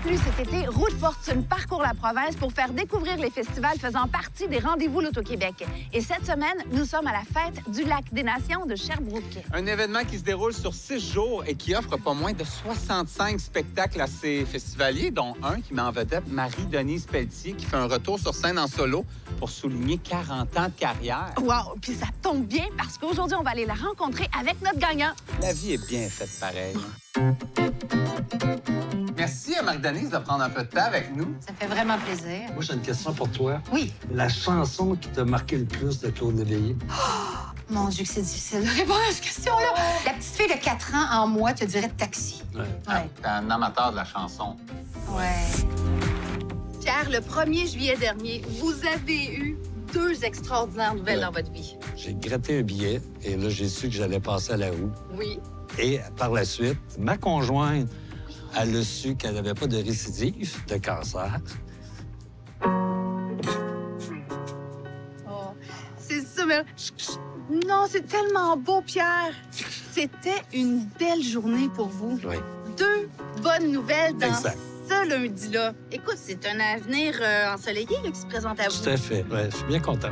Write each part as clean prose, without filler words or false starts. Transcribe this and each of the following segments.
plus cet été, Route Fortune parcourt la province pour faire découvrir les festivals faisant partie des rendez-vous Loto-Québec. Et cette semaine, nous sommes à la fête du Lac des Nations de Sherbrooke. Un événement qui se déroule sur 6 jours et qui offre pas moins de 65 spectacles à ses festivaliers, dont un qui met en vedette Marie-Denise Pelletier, qui fait un retour sur scène en solo pour souligner 40 ans de carrière. Wow! Puis ça tombe bien parce qu'aujourd'hui, on va aller la rencontrer avec notre gagnant. La vie est bien faite pareil. Merci à Marie-Denise de prendre un peu de temps avec nous. Ça fait vraiment plaisir. Moi, j'ai une question pour toi. Oui. La chanson qui t'a marqué le plus de Claude Léveillé? Mon Dieu, que c'est difficile de répondre à cette question-là. La petite fille de 4 ans en moi te dirait Taxi. Ouais. T'es un amateur de la chanson. Ouais. Pierre, le 1er juillet dernier, vous avez eu 2 extraordinaires nouvelles dans votre vie. J'ai gratté un billet et là, j'ai su que j'allais passer à la roue. Oui. Et par la suite, ma conjointe, elle a su qu'elle n'avait pas de récidive de cancer. Oh, c'est ça, mais... Non, c'est tellement beau, Pierre. C'était une belle journée pour vous. Oui. 2 bonnes nouvelles dans Exact. ce lundi-là. Écoute, c'est un avenir ensoleillé là, qui se présente à vous. Tout à fait. Ouais, je suis bien content.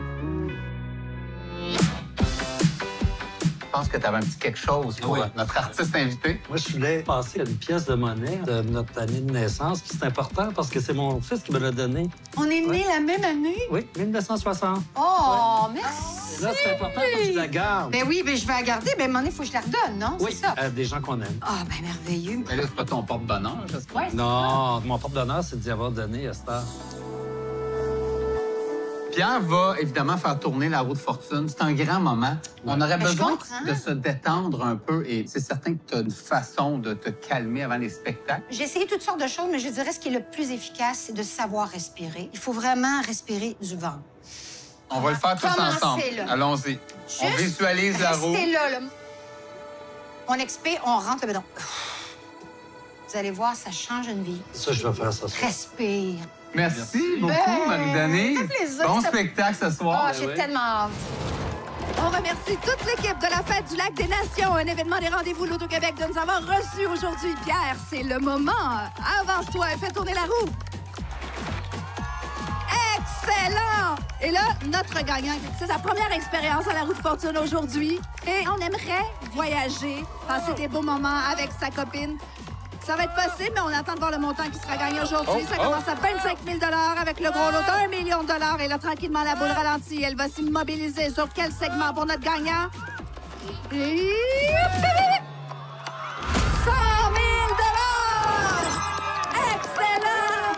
Je pense que tu avais un petit quelque chose pour Oui. notre artiste invité. Moi, je voulais passer à une pièce de monnaie de notre année de naissance. Puis c'est important parce que c'est mon fils qui me l'a donné. On est nés la même année? Oui, 1960. Oh, merci. Là, c'est important que tu la gardes. Ben oui, ben je vais la garder. Ben, à un moment donné, il faut que je la redonne, non? Oui, C'est ça. à des gens qu'on aime. Ah, ben merveilleux. Mais là, c'est pas ton porte-bonheur, j'espère. Ouais, Non, mon propre d'honneur, c'est d'y avoir donné à Star. Pierre va évidemment faire tourner la roue de fortune. C'est un grand moment. On aurait Mais je besoin comprends. de se détendre un peu et c'est certain que tu as une façon de te calmer avant les spectacles. J'ai essayé toutes sortes de choses, mais je dirais ce qui est le plus efficace, c'est de savoir respirer. Il faut vraiment respirer du ventre. On va le faire tous Commencez, ensemble. là. Allons-y. On Juste visualise la roue. Restez là. On expire, on rentre le bedon. Vous allez voir, ça change une vie. Ça, je vais faire ça. Respire. Merci beaucoup, Ben, Marie-Denise. ça fait plaisir. Bon Ça- spectacle ce soir. Ah, j'ai tellement hâte. On remercie toute l'équipe de la Fête du Lac des Nations, un événement des rendez-vous Loto-Québec, de nous avoir reçus aujourd'hui. Pierre, c'est le moment. Avance-toi et fais tourner la roue. Excellent! Et là, notre gagnant, c'est sa première expérience à la roue de fortune aujourd'hui. Et on aimerait voyager, passer des beaux moments avec sa copine. Ça va être possible, mais on attend de voir le montant qui sera gagné aujourd'hui. Ça commence à 25 000 avec le gros lot d'1 million de dollars. Et là, tranquillement, la boule ralentit. Elle va s'immobiliser sur quel segment pour notre gagnant? Et... 100 000 Excellent!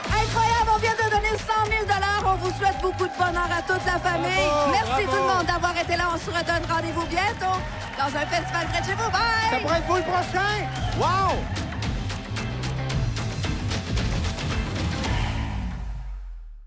Incroyable, on vient de donner 100 000 On vous souhaite beaucoup de bonheur à toute la famille. Merci tout le monde d'avoir été là. On se redonne rendez-vous bientôt dans un festival près de chez vous. Bye! Ça pourrait être vous le prochain! Wow!